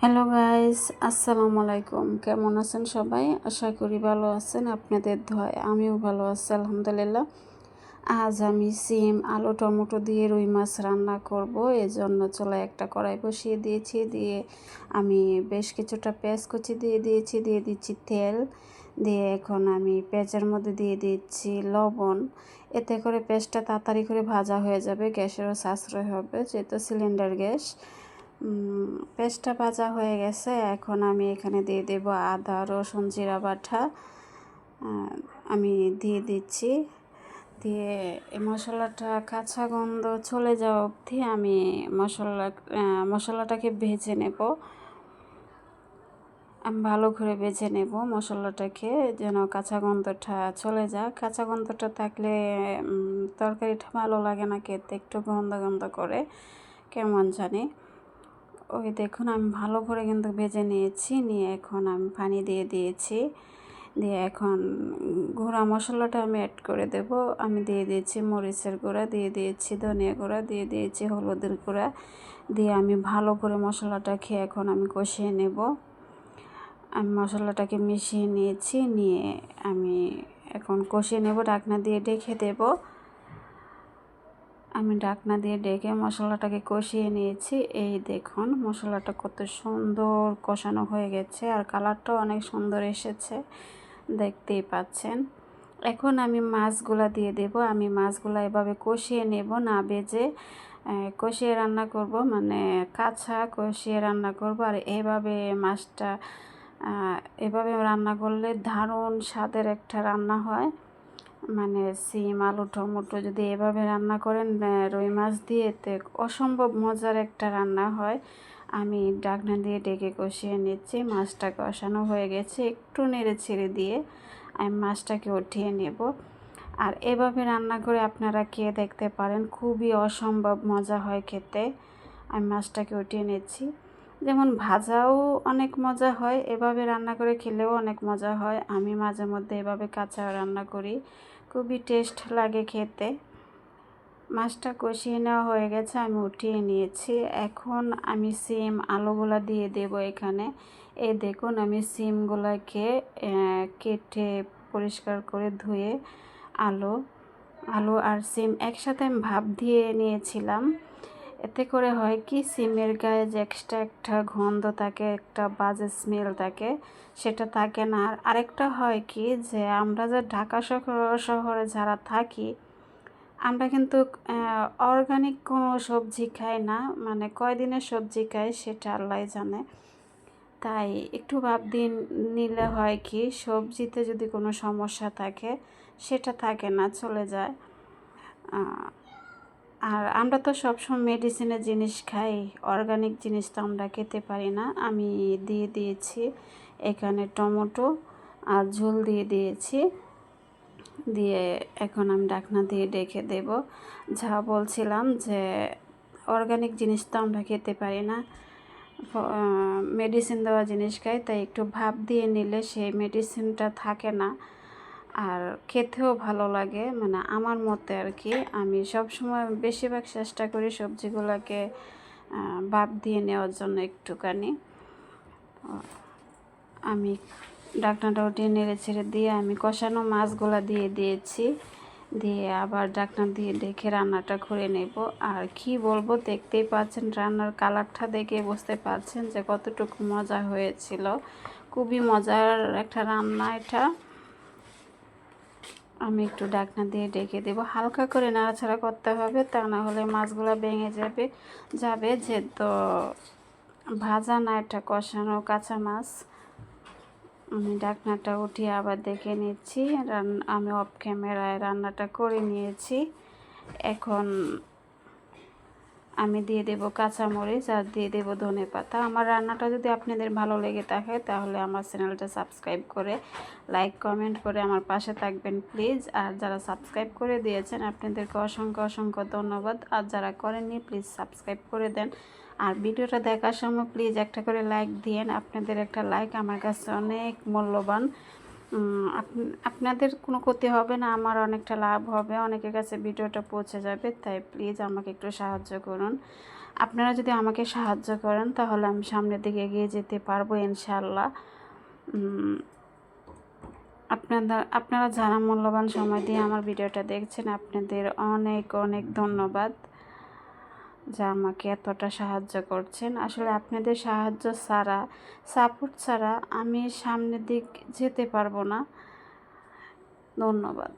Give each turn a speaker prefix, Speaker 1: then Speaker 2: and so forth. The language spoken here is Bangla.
Speaker 1: হ্যালো গাইস, আসসালামু আলাইকুম। কেমন আছেন সবাই? আশা করি ভালো আছেন। আপনাদের দোয়ায় আমিও ভালো আছি আলহামদুলিল্লাহ। আজ আমি সিম, আলু, টমেটো দিয়ে রুই মাছ রান্না করব। এজন্য চুলায় একটা কড়াই বসিয়ে দিয়েছি। দিয়ে আমি বেশ কিছুটা পেঁয়াজ কুচি দিয়ে দিয়েছি। দিয়ে দিচ্ছি তেল। দিয়ে এখন আমি পেঁয়াজের মধ্যে দিয়ে দিচ্ছি লবণ। এতে করে পেঁয়াজটা তাড়াতাড়ি করে ভাজা হয়ে যাবে, গ্যাসেরও সাশ্রয় হবে যেহেতু সিলিন্ডার গ্যাস। পেস্টটা ভাজা হয়ে গেছে। এখন আমি এখানে দিয়ে দেব আদা, রসুন, জিরা বাটা। আমি দিয়ে দিচ্ছি। দিয়ে এই মশলাটা কাঁচা গন্ধ চলে যাওয়া অবধি আমি মশলাটাকে ভেজে নেব। আমি ভালো করে ভেজে নেব মশলাটাকে, যেন কাঁচা গন্ধটা চলে যায়। কাঁচা গন্ধটা থাকলে তরকারিটা ভালো লাগে না খেতে, একটু গন্ধ গন্ধ করে কেমন জানি। ওই দেখুন আমি ভালো করে কিন্তু ভেজে নিয়েছি। নিয়ে এখন আমি পানি দিয়ে দিয়েছি। দিয়ে এখন গুঁড়া মশলাটা আমি অ্যাড করে দেব। আমি দিয়ে দিয়েছি মরিচের গুঁড়া, দিয়ে দিয়েছি ধনিয়া গুঁড়া, দিয়ে দিয়েছি হলুদের গুঁড়া। দিয়ে আমি ভালো করে মশলাটাকে এখন আমি কষিয়ে নেব। আমি মশলাটাকে মিশিয়ে নিয়েছি। নিয়ে আমি এখন কষিয়ে নেব, ঢাকনা দিয়ে ঢেকে দেব। আমি ঢাকনা দিয়ে ঢেকে মশলাটাকে কষিয়ে নিয়েছি। এই দেখুন মশলাটা কত সুন্দর কষানো হয়ে গেছে, আর কালারটাও অনেক সুন্দর এসেছে, দেখতেই পাচ্ছেন। এখন আমি মাছগুলা দিয়ে দেব। আমি মাছগুলা এভাবে কষিয়ে নেব, না ভেজে কষিয়ে রান্না করব, মানে কাঁচা কষিয়ে রান্না করব। আর এভাবে মাছটা এভাবে রান্না করলে দারুণ স্বাদের একটা রান্না হয়। মানে সিম, আলু, টমেটো যদি এভাবে রান্না করেন রুই মাছ দিয়ে, তো অসম্ভব মজার একটা রান্না হয়। আমি ঢাকনা দিয়ে ঢেকে কষিয়ে নিচ্ছি। মাছটা কষানো হয়ে গেছে, একটু নেড়ে ছেড়ে দিয়ে আমি মাছটাকে উঠিয়ে নেব। আর এভাবে রান্না করে আপনারা খেয়ে দেখতে পারেন, খুবই অসম্ভব মজা হয় খেতে। আমি মাছটাকে উঠিয়ে নিচ্ছি। যেমন ভাজাও অনেক মজা হয়, এভাবে রান্না করে খেলেও অনেক মজা হয়। আমি মাঝে মধ্যে এভাবে কাঁচা রান্না করি, খুবই টেস্ট লাগে খেতে। মাছটা কষিয়ে নেওয়া হয়ে গেছে, আমি উঠিয়ে নিয়েছি। এখন আমি সিম, আলুগুলা দিয়ে দেব এখানে। এই দেখুন আমি সিমগুলাকে কেটে পরিষ্কার করে ধুয়ে আলু আলু আর সিম একসাথে আমি ভাপ দিয়ে নিয়েছিলাম। এতে করে হয় কি, সিমের গায়ে যে এক্সট্রা একটা গন্ধ থাকে, একটা বাজে স্মেল থাকে, সেটা থাকে না। আর আরেকটা হয় কি, যে আমরা যে ঢাকা শহরে যারা থাকি, আমরা কিন্তু অর্গানিক কোনো সবজি খাই না, মানে কয়দিনের সবজি খাই সেটা আল্লাহ জানে। তাই একটু ভাব দিয়ে নিলে হয় কি, সবজিতে যদি কোনো সমস্যা থাকে সেটা থাকে না, চলে যায়। আর আমরা তো সবসময় মেডিসিনের জিনিস খাই, অর্গানিক জিনিস তো আমরা খেতে পারি না। আমি দিয়ে দিয়েছি এখানে টমেটো আর ঝোল দিয়ে দিয়েছি। দিয়ে এখন আমি ঢাকনা দিয়ে ঢেকে দেব। যা বলছিলাম যে অর্গানিক জিনিস তো আমরা খেতে পারি না, মেডিসিন দেওয়া জিনিস খাই। তাই একটু ভাপ দিয়ে নিলে সেই মেডিসিনটা থাকে না, আর খেতেও ভালো লাগে, মানে আমার মতে আর কি। আমি সবসময় বেশিরভাগ চেষ্টা করি সবজিগুলোকে ভাপ দিয়ে নেওয়ার জন্য একটুখানি। আমি ঢাকনাটা উঠিয়ে নেড়ে ছেড়ে দিয়ে আমি কষানো মাছগুলো দিয়ে দিয়েছি। দিয়ে আবার ঢাকনা দিয়ে ঢেকে রান্নাটা করে নেব। আর কি বলবো, দেখতেই পাচ্ছেন রান্নার কালারটা দেখে বুঝতে পারছেন যে কতটুকু মজা হয়েছিল। খুবই মজার একটা রান্না এটা। আমি একটু ঢাকনা দিয়ে ঢেকে দেব, হালকা করে নাড়াচাড়া করতে হবে, তা না হলে মাছগুলো ভেঙে যাবে যে তো ভাজা না, এটা কষানো কাঁচা মাছ। আমি ঢাকনাটা উঠিয়ে আবার দেখে নিচ্ছি। আমি অফ ক্যামেরায় রান্নাটা করে নিয়েছি। এখন আমি দিয়ে দেব কাঁচামরিচ আর দিয়ে দেব ধনেপাতা। আমার রান্নাটা যদি আপনাদের ভালো লেগে থাকে তাহলে আমার চ্যানেলটা সাবস্ক্রাইব করে লাইক কমেন্ট করে আমার পাশে থাকবেন প্লিজ। আর যারা সাবস্ক্রাইব করে দিয়েছেন আপনাদেরকে অসংখ্য অসংখ্য ধন্যবাদ। আর যারা করেননি প্লিজ সাবস্ক্রাইব করে দেন। আর ভিডিওটা দেখার সময় প্লিজ একটা করে লাইক দিয়েন। আপনাদের একটা লাইক আমার কাছে অনেক মূল্যবান। আপনাদের কোনো ক্ষতি হবে না, আমার অনেকটা লাভ হবে, অনেকের কাছে ভিডিওটা পৌঁছে যাবে। তাই প্লিজ আমাকে একটু সাহায্য করুন। আপনারা যদি আমাকে সাহায্য করেন তাহলে আমি সামনের দিকে এগিয়ে যেতে পারবো ইনশাআল্লাহ। আপনারা যারা মূল্যবান সময় দিয়ে আমার ভিডিওটা দেখছেন, আপনাদের অনেক অনেক ধন্যবাদ যা আমাকে এতটা সাহায্য করছেন। আসলে আপনাদের সাহায্য ছাড়া, সাপোর্ট ছাড়া আমি সামনের দিক যেতে পারবো না। ধন্যবাদ।